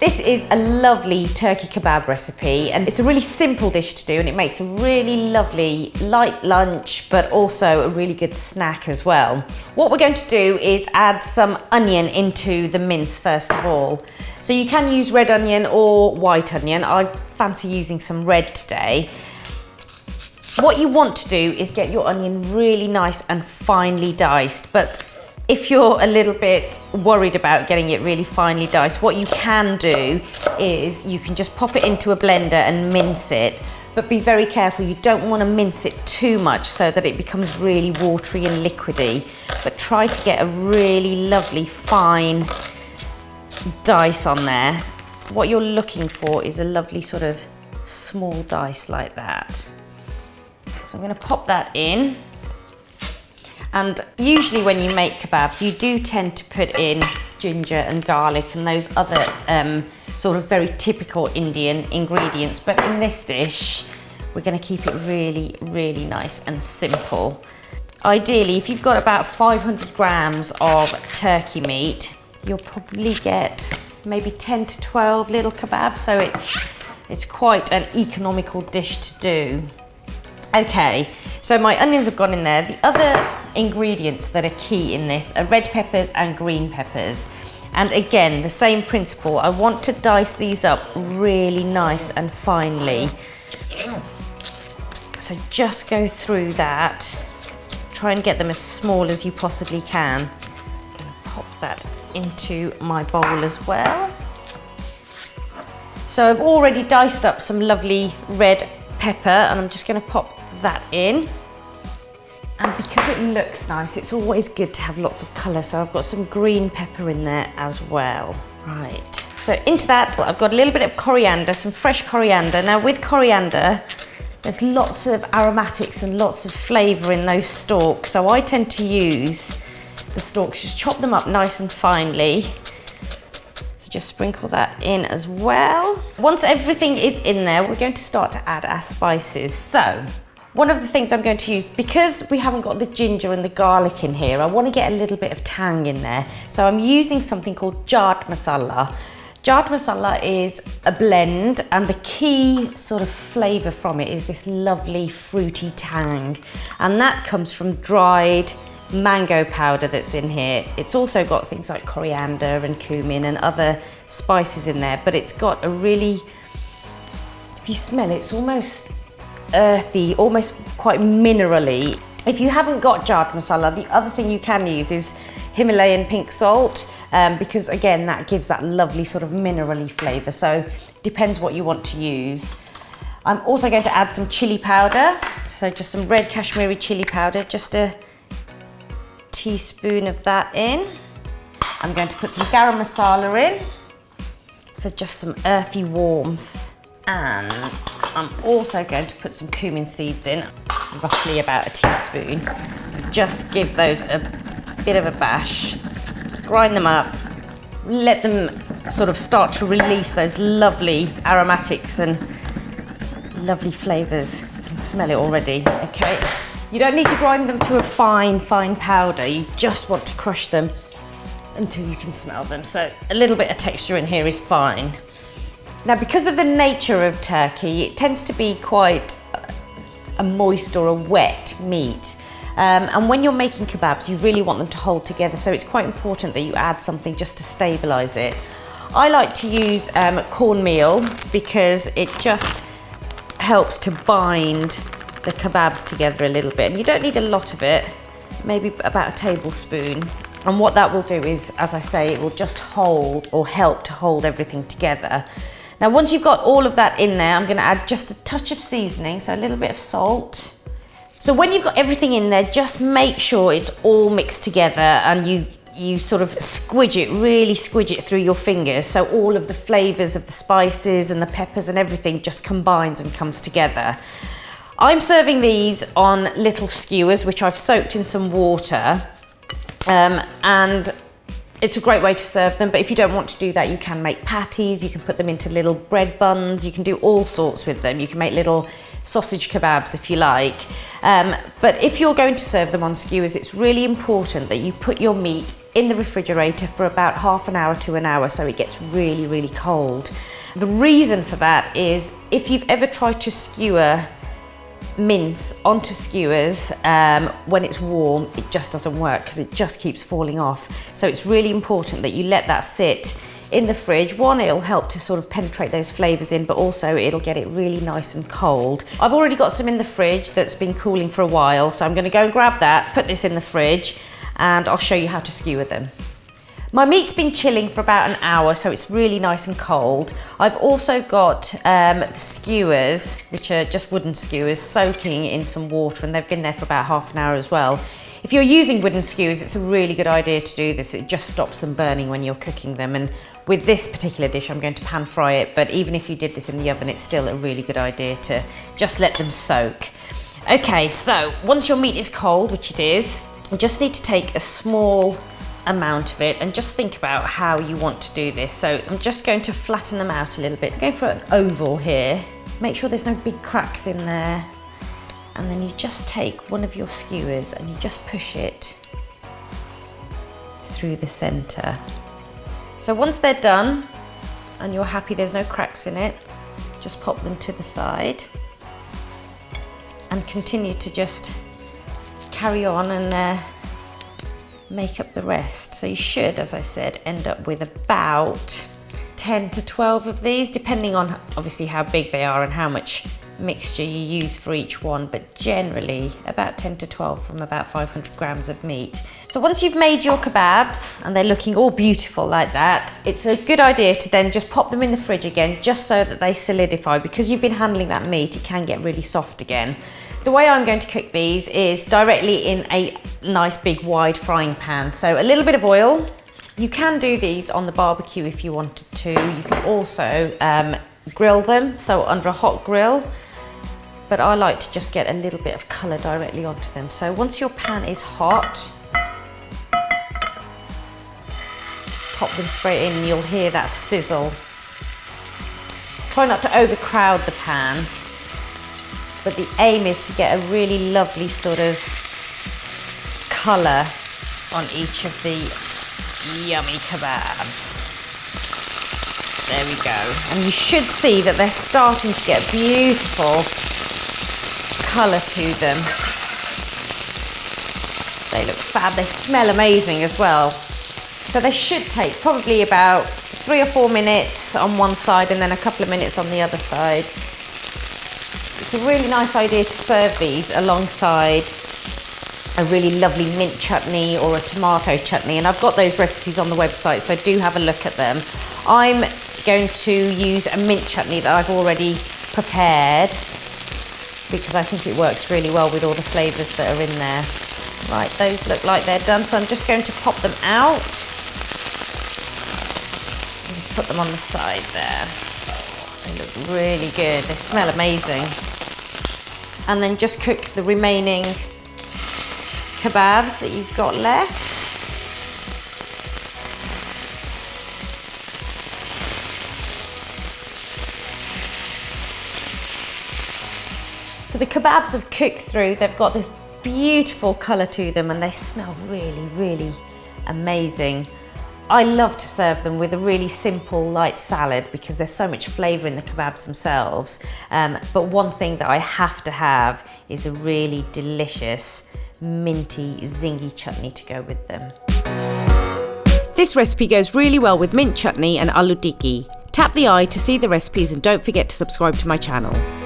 This is a lovely turkey kebab recipe, and it's a really simple dish to do, and it makes a really lovely light lunch, but also a really good snack as well. What we're going to do is add some onion into the mince first of all. So you can use red onion or white onion. I fancy using some red today. What you want to do is get your onion really nice and finely diced, but if you're a little bit worried about getting it really finely diced, what you can do is you can just pop it into a blender and mince it, but be very careful. You don't want to mince it too much so that it becomes really watery and liquidy, but try to get a really lovely fine dice on there. What you're looking for is a lovely sort of small dice like that. So I'm going to pop that in. And usually when you make kebabs, you do tend to put in ginger and garlic and those other sort of very typical Indian ingredients. But in this dish, we're going to keep it really, really nice and simple. Ideally, if you've got about 500 grams of turkey meat, you'll probably get maybe 10 to 12 little kebabs. So it's quite an economical dish to do. Okay, so my onions have gone in there. The other ingredients that are key in this are red peppers and green peppers. And again, the same principle. I want to dice these up really nice and finely. So just go through that. Try and get them as small as you possibly can. I'm going to pop that into my bowl as well. So I've already diced up some lovely red pepper, and I'm just going to pop that in. And because it looks nice, it's always good to have lots of colour, so I've got some green pepper in there as well. Right, so into that I've got a little bit of coriander, some fresh coriander. Now with coriander, there's lots of aromatics and lots of flavour in those stalks, so I tend to use the stalks, just chop them up nice and finely. So just sprinkle that in as well. Once everything is in there, we're going to start to add our spices. So one of the things I'm going to use, because we haven't got the ginger and the garlic in here, I want to get a little bit of tang in there. So I'm using something called chaat masala. Chaat masala is a blend, and the key sort of flavour from it is this lovely fruity tang. And that comes from dried mango powder that's in here. It's also got things like coriander and cumin and other spices in there, but it's got a really, if you smell it, it's almost earthy, almost quite minerally. If you haven't got chaat masala, the other thing you can use is Himalayan pink salt, because again, that gives that lovely sort of minerally flavour. So depends what you want to use. I'm also going to add some chili powder. So just some red Kashmiri chili powder, just a teaspoon of that in. I'm going to put some garam masala in for just some earthy warmth. And I'm also going to put some cumin seeds in, roughly about a teaspoon. Just give those a bit of a bash, grind them up, let them sort of start to release those lovely aromatics and lovely flavours. You can smell it already, okay? You don't need to grind them to a fine powder. You just want to crush them until you can smell them. So a little bit of texture in here is fine. Now, because of the nature of turkey, it tends to be quite a moist or a wet meat. And when you're making kebabs, you really want them to hold together. So it's quite important that you add something just to stabilise it. I like to use cornmeal because it just helps to bind the kebabs together a little bit. And you don't need a lot of it, maybe about a tablespoon. And what that will do is, as I say, it will just hold or help to hold everything together. Now, once you've got all of that in there, I'm going to add just a touch of seasoning, so a little bit of salt. So when you've got everything in there, just make sure it's all mixed together, and you sort of squidge it, really squidge it through your fingers, so all of the flavours of the spices and the peppers and everything just combines and comes together. I'm serving these on little skewers, which I've soaked in some water, and It's a great way to serve them, but if you don't want to do that, you can make patties, you can put them into little bread buns, you can do all sorts with them. You can make little sausage kebabs if you like. But if you're going to serve them on skewers, it's really important that you put your meat in the refrigerator for about half an hour to an hour so it gets really, really cold. The reason for that is if you've ever tried to skewer mince onto skewers when it's warm, it just doesn't work because it just keeps falling off. So it's really important that you let that sit in the fridge. One, it'll help to sort of penetrate those flavors in, but also it'll get it really nice and cold. I've already got some in the fridge that's been cooling for a while, so I'm going to go and grab that, put this in the fridge, and I'll show you how to skewer them. My meat's been chilling for about an hour, so it's really nice and cold. I've also got the skewers, which are just wooden skewers, soaking in some water, and they've been there for about half an hour as well. If you're using wooden skewers, it's a really good idea to do this. It just stops them burning when you're cooking them. And with this particular dish, I'm going to pan fry it, but even if you did this in the oven, it's still a really good idea to just let them soak. Okay, so once your meat is cold, which it is, you just need to take a small amount of it and just think about how you want to do this. So I'm just going to flatten them out a little bit. I'm going for an oval here. Make sure there's no big cracks in there. And then you just take one of your skewers and you just push it through the center. So once they're done and you're happy there's no cracks in it, just pop them to the side and continue to just carry on and make up the rest. So you should, as I said, end up with about 10 to 12 of these, depending on obviously how big they are and how much mixture you use for each one, but generally about 10 to 12 from about 500 grams of meat. So once you've made your kebabs and they're looking all beautiful like that, it's a good idea to then just pop them in the fridge again, just so that they solidify. Because you've been handling that meat, it can get really soft again. The way I'm going to cook these is directly in a nice big wide frying pan. So a little bit of oil. You can do these on the barbecue if you wanted to. You can also grill them, so under a hot grill. But I like to just get a little bit of colour directly onto them. So once your pan is hot, just pop them straight in and you'll hear that sizzle. Try not to overcrowd the pan, but the aim is to get a really lovely sort of colour on each of the yummy kebabs. There we go. And you should see that they're starting to get beautiful colour to them. They look fab. They smell amazing as well. So they should take probably about 3 or 4 minutes on one side and then a couple of minutes on the other side. It's a really nice idea to serve these alongside a really lovely mint chutney or a tomato chutney, and I've got those recipes on the website, so do have a look at them. I'm going to use a mint chutney that I've already prepared because I think it works really well with all the flavours that are in there. Right, those look like they're done, so I'm just going to pop them out and just put them on the side there. They look really good, they smell amazing. And then just cook the remaining kebabs that you've got left. So the kebabs have cooked through, they've got this beautiful colour to them and they smell really, really amazing. I love to serve them with a really simple light salad because there's so much flavour in the kebabs themselves. But one thing that I have to have is a really delicious minty, zingy chutney to go with them. This recipe goes really well with mint chutney and aloo tikki. Tap the I to see the recipes and don't forget to subscribe to my channel.